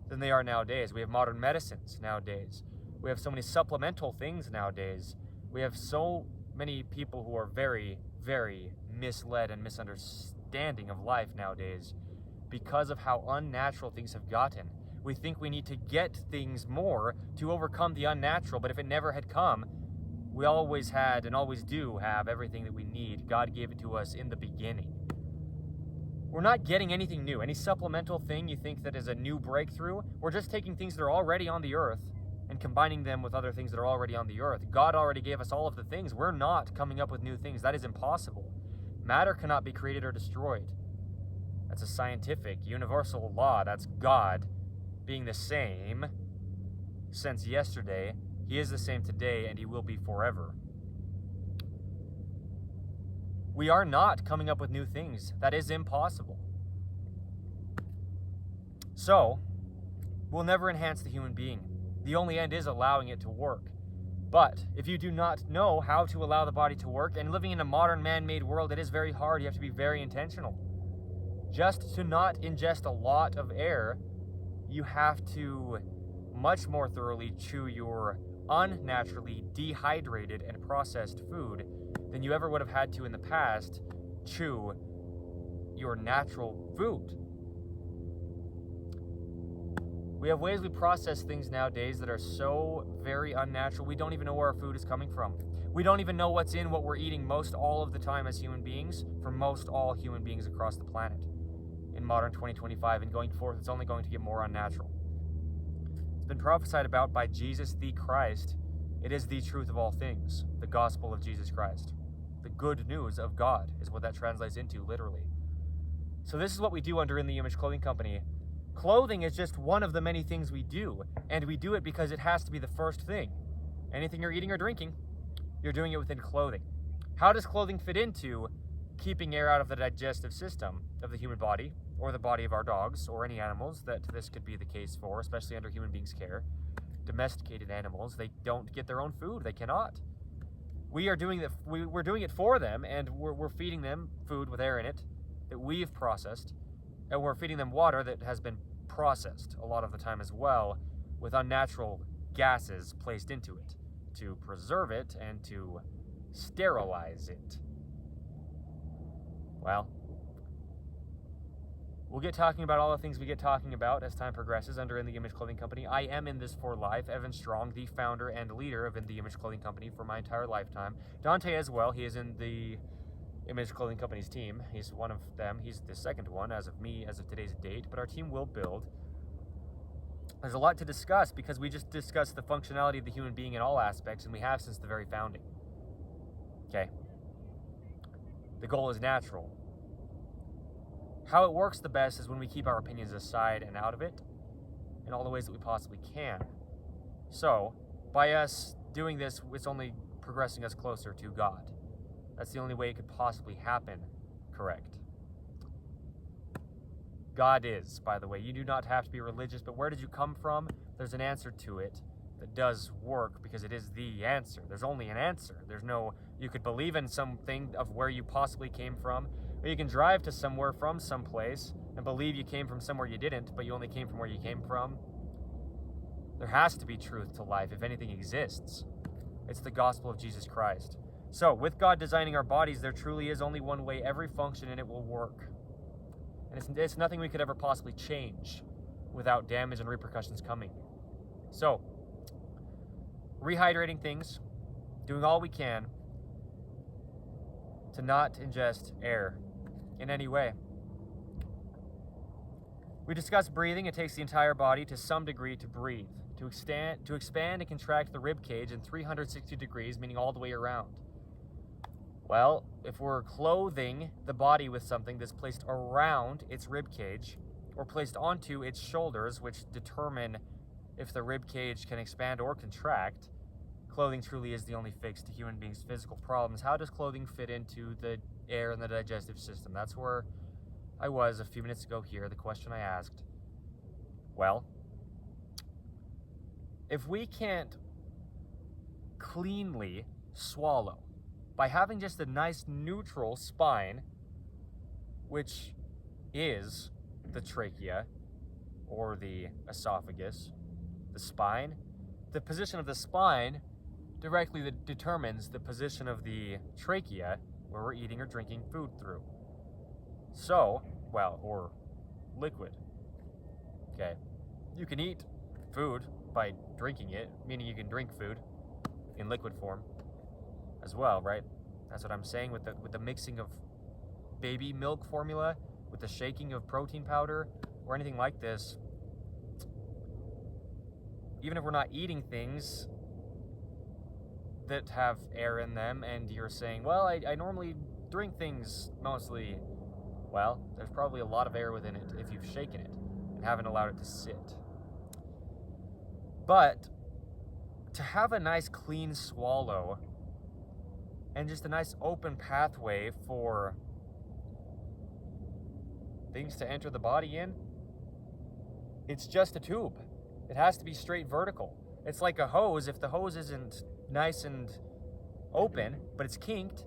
than they are nowadays. We have modern medicines nowadays. We have so many supplemental things nowadays. We have so many people who are very, very misled and misunderstanding of life nowadays because of how unnatural things have gotten. We think we need to get things more to overcome the unnatural, but if it never had come, we always had and always do have everything that we need. God gave it to us in the beginning. We're not getting anything new. Any supplemental thing you think that is a new breakthrough, we're just taking things that are already on the earth and combining them with other things that are already on the earth. God already gave us all of the things. We're not coming up with new things. That is impossible. Matter cannot be created or destroyed. That's a scientific, universal law. That's God being the same since yesterday. He is the same today, and he will be forever. We are not coming up with new things. That is impossible. So, we'll never enhance the human being. The only end is allowing it to work. But if you do not know how to allow the body to work, and living in a modern man-made world, it is very hard. You have to be very intentional. Just to not ingest a lot of air, you have to much more thoroughly chew your unnaturally dehydrated and processed food than you ever would have had to in the past chew your natural food. We have ways we process things nowadays that are so very unnatural, we don't even know where our food is coming from. We don't even know what's in what we're eating most all of the time as human beings, for most all human beings across the planet. In modern 2025 and going forth, it's only going to get more unnatural. It's been prophesied about by Jesus the Christ. It is the truth of all things, the gospel of Jesus Christ. The good news of God is what that translates into, literally. So this is what we do under In the Image Clothing Company. Clothing is just one of the many things we do, and we do it because it has to be the first thing. Anything you're eating or drinking, you're doing it within clothing. How does clothing fit into keeping air out of the digestive system of the human body, or the body of our dogs, or any animals that this could be the case for, especially under human beings' care? Domesticated animals, they don't get their own food. They cannot. We're doing it for them, and we're feeding them food with air in it that we've processed, and we're feeding them water that has been processed a lot of the time as well, with unnatural gases placed into it to preserve it and to sterilize it. Well, We'll get talking about all the things we get talking about as time progresses under In The Image Clothing Company. I am in this for life. Evan Strong, the founder and leader of In The Image Clothing Company for my entire lifetime. Dante as well. He is in the Image Clothing Company's team. He's one of them. He's the second one as of today's date. But our team will build. There's a lot to discuss because we just discussed the functionality of the human being in all aspects, and we have since the very founding. Okay. The goal is natural. How it works the best is when we keep our opinions aside and out of it in all the ways that we possibly can. So, by us doing this, it's only progressing us closer to God. That's the only way it could possibly happen, correct? God is, by the way. You do not have to be religious, but where did you come from? There's an answer to it that does work because it is the answer. There's only an answer. There's no, you could believe in something of where you possibly came from, or you can drive to somewhere from someplace and believe you came from somewhere you didn't, but you only came from where you came from. There has to be truth to life if anything exists. It's the gospel of Jesus Christ. So, with God designing our bodies, there truly is only one way every function in it will work. And it's nothing we could ever possibly change without damage and repercussions coming. So, rehydrating things, doing all we can to not ingest air in any way. We discussed breathing. It takes the entire body to some degree to breathe, to expand and contract the rib cage in 360 degrees, meaning all the way around. Well, if we're clothing the body with something that's placed around its rib cage or placed onto its shoulders, which determine if the rib cage can expand or contract, clothing truly is the only fix to human beings' physical problems. How does clothing fit into the air and the digestive system? That's where I was a few minutes ago here, the question I asked. Well, if we can't cleanly swallow by having just a nice neutral spine, which is the trachea or the esophagus, the spine, the position of the spine directly determines the position of the trachea where we're eating or drinking food through. So, well, or liquid. Okay. You can eat food by drinking it, meaning you can drink food in liquid form as well, right? That's what I'm saying with the mixing of baby milk formula, with the shaking of protein powder, or anything like this. Even if we're not eating things that have air in them, and you're saying, well, I normally drink things mostly. Well, there's probably a lot of air within it if you've shaken it and haven't allowed it to sit. But to have a nice clean swallow and just a nice open pathway for things to enter the body in, it's just a tube. It has to be straight vertical. It's like a hose. If the hose isn't nice and open, but it's kinked,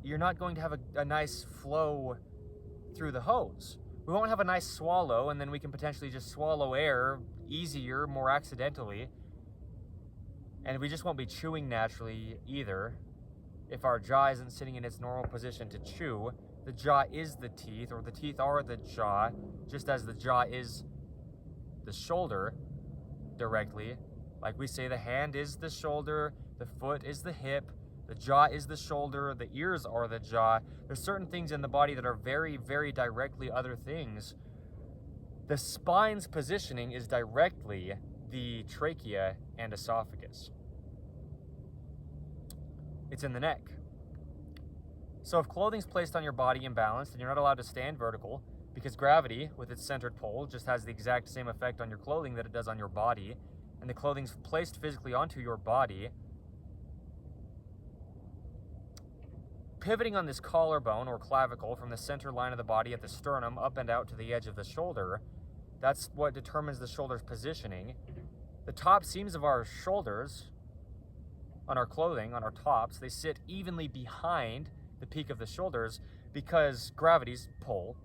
you're not going to have a nice flow through the hose. We won't have a nice swallow, and then we can potentially just swallow air easier, more accidentally. And we just won't be chewing naturally either. If our jaw isn't sitting in its normal position to chew, the jaw is the teeth, or the teeth are the jaw, just as the jaw is the shoulder directly. Like we say, the hand is the shoulder, the foot is the hip, the jaw is the shoulder, the ears are the jaw. There's certain things in the body that are very, very directly other things. The spine's positioning is directly the trachea and esophagus. It's in the neck. So if clothing's placed on your body imbalanced and you're not allowed to stand vertical, because gravity, with its centered pole, just has the exact same effect on your clothing that it does on your body, and the clothing's placed physically onto your body, pivoting on this collarbone or clavicle from the center line of the body at the sternum up and out to the edge of the shoulder, that's what determines the shoulder's positioning. The top seams of our shoulders on our clothing, on our tops, they sit evenly behind the peak of the shoulders because gravity's pull.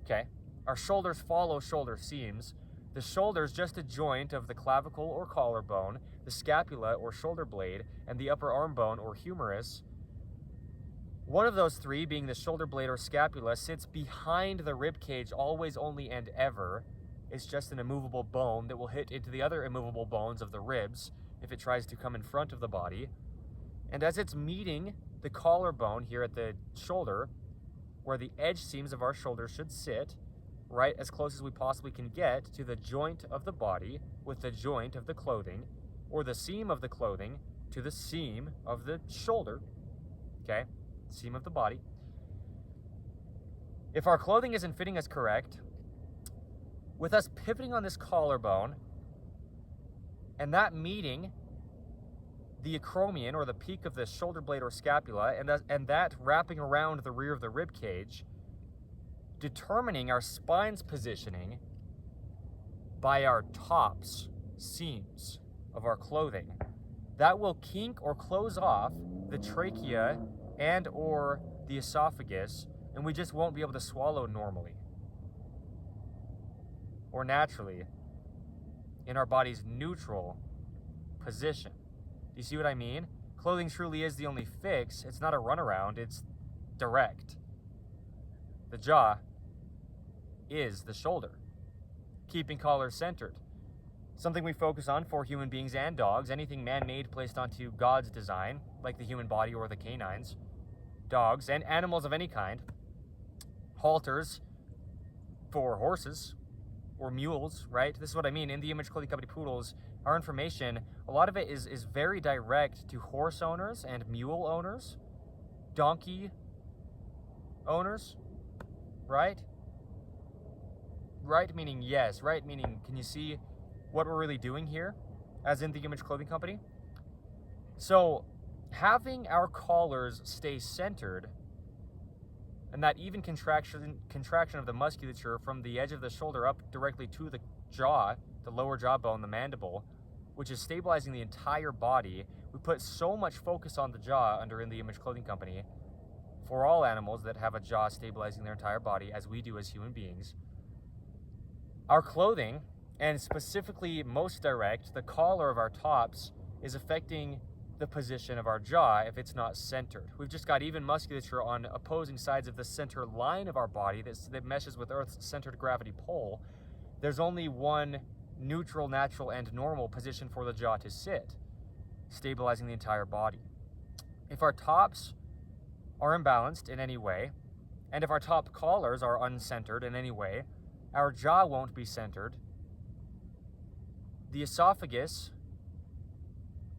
Okay, our shoulders follow shoulder seams. The shoulder is just a joint of the clavicle or collarbone, the scapula or shoulder blade, and the upper arm bone or humerus, One of those three, being the shoulder blade or scapula, sits behind the rib cage always, only, and ever. It's just an immovable bone that will hit into the other immovable bones of the ribs if it tries to come in front of the body. And as it's meeting the collarbone here at the shoulder, where the edge seams of our shoulder should sit, right as close as we possibly can get to the joint of the body with the joint of the clothing, or the seam of the clothing to the seam of the shoulder, okay, seam of the body. If our clothing isn't fitting us correct, with us pivoting on this collarbone and that meeting the acromion, or the peak of the shoulder blade or scapula, and that wrapping around the rear of the rib cage, determining our spine's positioning by our tops, seams of our clothing, that will kink or close off the trachea and or the esophagus, and we just won't be able to swallow normally or naturally in our body's neutral position. Do you see what I mean? Clothing truly is the only fix. It's not a runaround, it's direct. The jaw is the shoulder, keeping collars centered. Something we focus on for human beings and dogs, anything man-made placed onto God's design, like the human body or the canines, dogs, and animals of any kind. Halters for horses or mules, right? This is what I mean. In the Image Clothing Company poodles, our information, a lot of it is very direct to horse owners and mule owners, donkey owners, right? Right meaning yes, right meaning can you see what we're really doing here as in the Image Clothing Company? So having our collars stay centered, and that even contraction of the musculature from the edge of the shoulder up directly to the jaw, the lower jawbone, the mandible, which is stabilizing the entire body. We put so much focus on the jaw under In the Image Clothing Company for all animals that have a jaw stabilizing their entire body, as we do as human beings. Our clothing, and specifically most direct, the collar of our tops, is affecting the position of our jaw if it's not centered. We've just got even musculature on opposing sides of the center line of our body that meshes with Earth's centered gravity pole. There's only one neutral, natural, and normal position for the jaw to sit, stabilizing the entire body. If our tops are imbalanced in any way, and if our top collars are uncentered in any way, our jaw won't be centered. The esophagus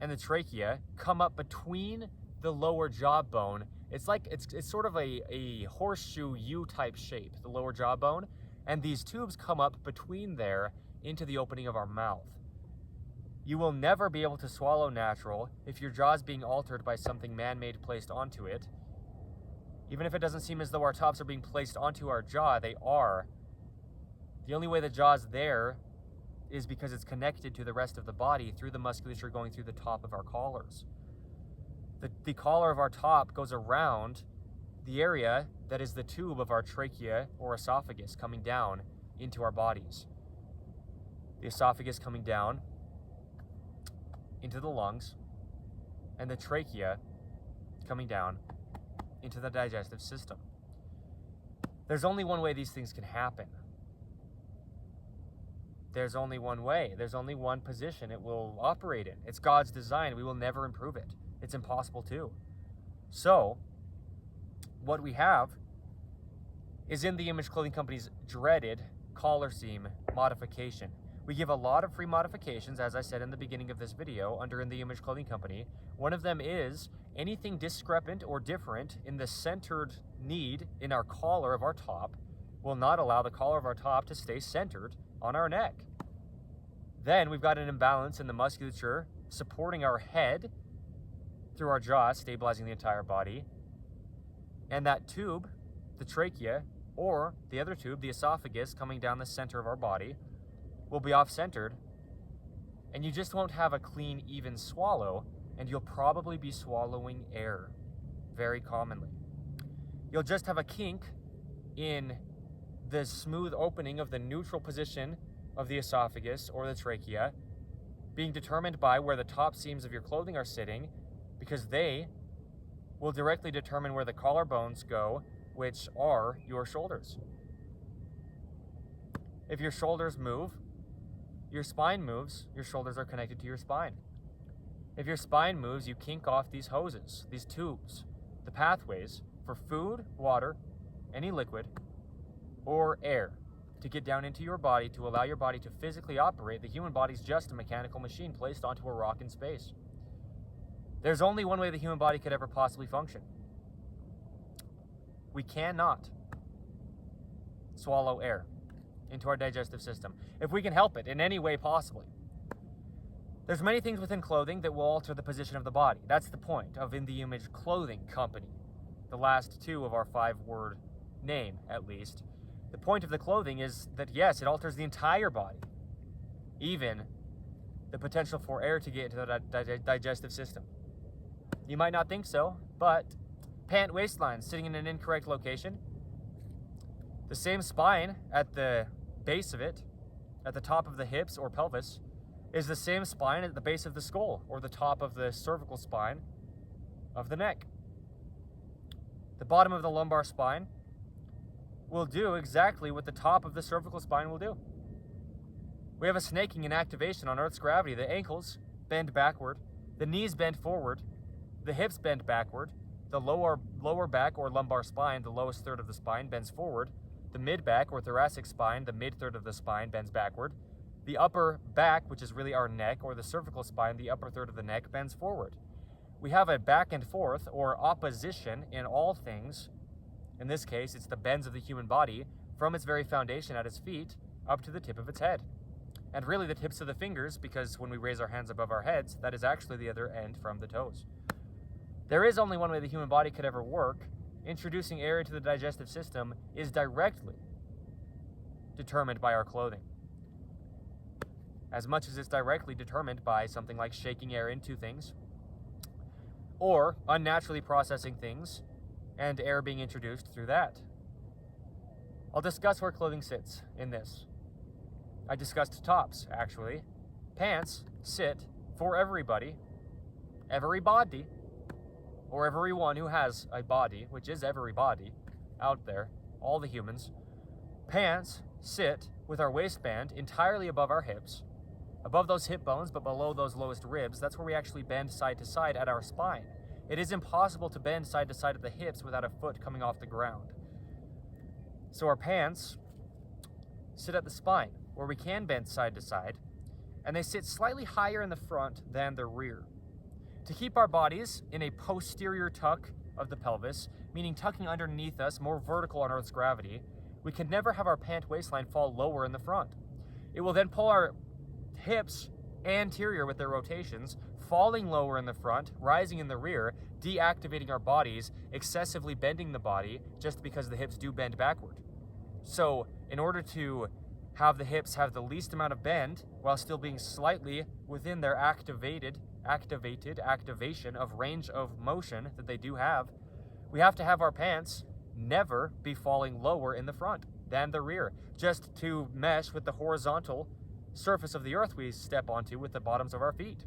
and the trachea come up between the lower jawbone. It's like it's sort of a horseshoe U type shape, the lower jawbone, and these tubes come up between there into the opening of our mouth. You will never be able to swallow natural if your jaw is being altered by something man-made placed onto it. Even if it doesn't seem as though our tops are being placed onto our jaw, they are. The only way the jaw's there is because it's connected to the rest of the body through the musculature going through the top of our collars. The collar of our top goes around the area that is the tube of our trachea or esophagus coming down into our bodies. The esophagus coming down into the lungs, and the trachea coming down into the digestive system. There's only one way these things can happen. There's only one way. There's only one position it will operate in. It's God's design. We will never improve it. It's impossible to. So, what we have is in the Image Clothing Company's dreaded collar seam modification. We give a lot of free modifications, as I said in the beginning of this video, under In the Image Clothing Company. One of them is anything discrepant or different in the centered need in our collar of our top will not allow the collar of our top to stay centered on our neck. Then we've got an imbalance in the musculature supporting our head through our jaw, stabilizing the entire body. And that tube, the trachea, or the other tube, the esophagus, coming down the center of our body, will be off-centered, and you just won't have a clean, even swallow, and you'll probably be swallowing air very commonly. You'll just have a kink in the smooth opening of the neutral position of the esophagus or the trachea, being determined by where the top seams of your clothing are sitting, because they will directly determine where the collarbones go, which are your shoulders. If your shoulders move, your spine moves, your shoulders are connected to your spine. If your spine moves, you kink off these hoses, these tubes, the pathways for food, water, any liquid, or air to get down into your body to allow your body to physically operate. The human body's just a mechanical machine placed onto a rock in space. There's only one way the human body could ever possibly function. We cannot swallow air into our digestive system, if we can help it in any way possibly. There's many things within clothing that will alter the position of the body. That's the point of In the Image Clothing Company, the last two of our 5-word name, at least. The point of the clothing is that, yes, it alters the entire body, even the potential for air to get into the digestive system. You might not think so, but pant waistline sitting in an incorrect location, the same spine at the base of it, at the top of the hips or pelvis, is the same spine at the base of the skull or the top of the cervical spine of the neck. The bottom of the lumbar spine will do exactly what the top of the cervical spine will do. We have a snaking in activation on Earth's gravity. The ankles bend backward, the knees bend forward, the hips bend backward, the lower back or lumbar spine, the lowest third of the spine, bends forward. The mid-back or thoracic spine, the mid-third of the spine, bends backward. The upper back, which is really our neck, or the cervical spine, the upper third of the neck, bends forward. We have a back and forth, or opposition, in all things. In this case, it's the bends of the human body from its very foundation at its feet up to the tip of its head. And really the tips of the fingers, because when we raise our hands above our heads, that is actually the other end from the toes. There is only one way the human body could ever work. Introducing air into the digestive system is directly determined by our clothing, as much as it's directly determined by something like shaking air into things or unnaturally processing things and air being introduced through that. I'll discuss where clothing sits in this. I discussed tops, actually. Pants sit for everybody, or everyone who has a body, which is everybody out there, all the humans. Pants sit with our waistband entirely above our hips, above those hip bones, but below those lowest ribs. That's where we actually bend side to side at our spine. It is impossible to bend side to side at the hips without a foot coming off the ground. So our pants sit at the spine, where we can bend side to side, and they sit slightly higher in the front than the rear. To keep our bodies in a posterior tuck of the pelvis, meaning tucking underneath us, more vertical on Earth's gravity, we can never have our pant waistline fall lower in the front. It will then pull our hips anterior with their rotations, falling lower in the front, rising in the rear, deactivating our bodies, excessively bending the body just because the hips do bend backward. So in order to have the hips have the least amount of bend while still being slightly within their activation of range of motion that they do have, we have to have our pants never be falling lower in the front than the rear, just to mesh with the horizontal surface of the earth we step onto with the bottoms of our feet.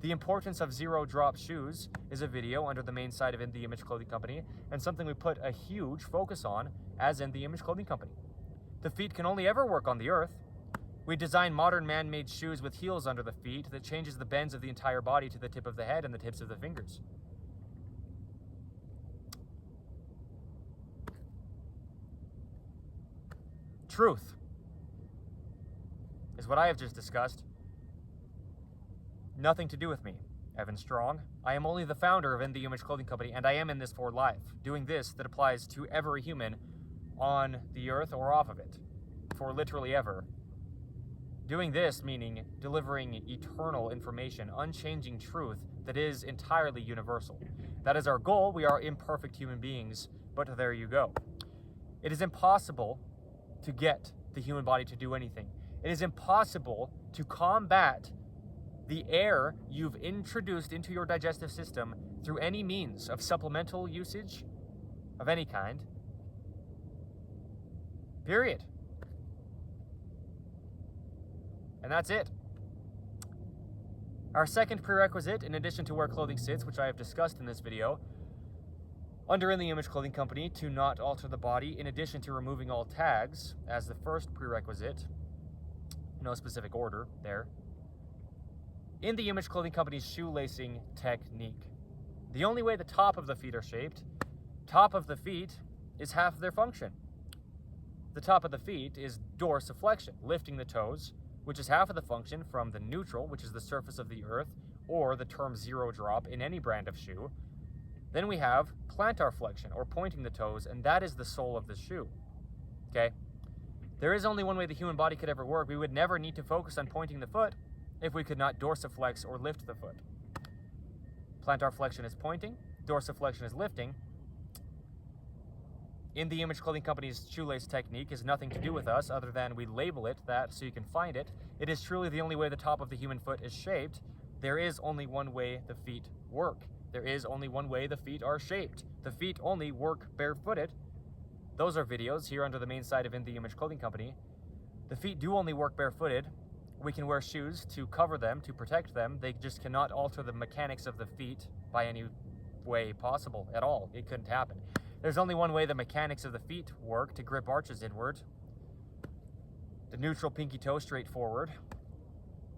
The importance of zero drop shoes is a video under the main site of In the Image Clothing Company, and something we put a huge focus on as In the Image Clothing Company. The feet can only ever work on the earth. We design modern man-made shoes with heels under the feet that changes the bends of the entire body to the tip of the head and the tips of the fingers. Truth is what I have just discussed. Nothing to do with me, Evan Strong. I am only the founder of In the Image Clothing Company, and I am in this for life, doing this that applies to every human on the earth or off of it, for literally ever. Doing this meaning delivering eternal information, unchanging truth that is entirely universal. That is our goal. We are imperfect human beings, but there you go. It is impossible to get the human body to do anything. It is impossible to combat the air you've introduced into your digestive system through any means of supplemental usage of any kind. Period. And that's it. Our second prerequisite, in addition to where clothing sits, which I have discussed in this video, Under In the Image Clothing Company, to not alter the body, in addition to removing all tags as the first prerequisite, no specific order there. In the Image Clothing Company's shoelacing technique, the only way the top of the feet are shaped, top of the feet is half of their function. The top of the feet is dorsiflexion, lifting the toes, which is half of the function from the neutral, which is the surface of the earth, or the term zero drop in any brand of shoe. Then we have plantar flexion, or pointing the toes, and that is the sole of the shoe. Okay? There is only one way the human body could ever work. We would never need to focus on pointing the foot if we could not dorsiflex or lift the foot. Plantar flexion is pointing, dorsiflexion is lifting. In the Image Clothing Company's shoelace technique is nothing to do with us other than we label it that so you can find it. It is truly the only way the top of the human foot is shaped. There is only one way the feet work. There is only one way the feet are shaped. The feet only work barefooted. Those are videos here under the main site of In the Image Clothing Company. The feet do only work barefooted. We can wear shoes to cover them, to protect them. They just cannot alter the mechanics of the feet by any way possible at all. It couldn't happen. There's only one way the mechanics of the feet work, to grip arches inward. The neutral pinky toe straight forward.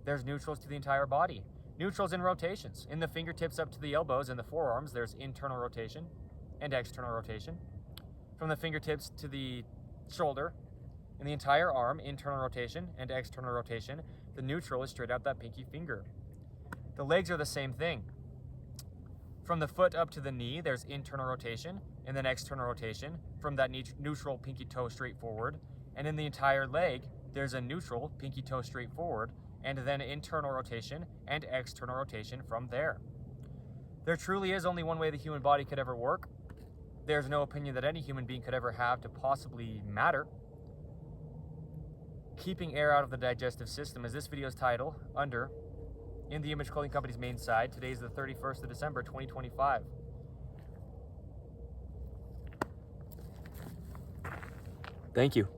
There's neutrals to the entire body. Neutrals in rotations. In the fingertips up to the elbows and the forearms, there's internal rotation and external rotation. From the fingertips to the shoulder, in the entire arm, internal rotation and external rotation. The neutral is straight out that pinky finger. The legs are the same thing. From the foot up to the knee, there's internal rotation and then external rotation from that neutral pinky toe straight forward. And in the entire leg, there's a neutral pinky toe straight forward and then internal rotation and external rotation from there. There truly is only one way the human body could ever work. There's no opinion that any human being could ever have to possibly matter. Keeping air out of the digestive system is this video's title under In the Image Clothing Company's main site. Today is the 31st of December, 2025. Thank you.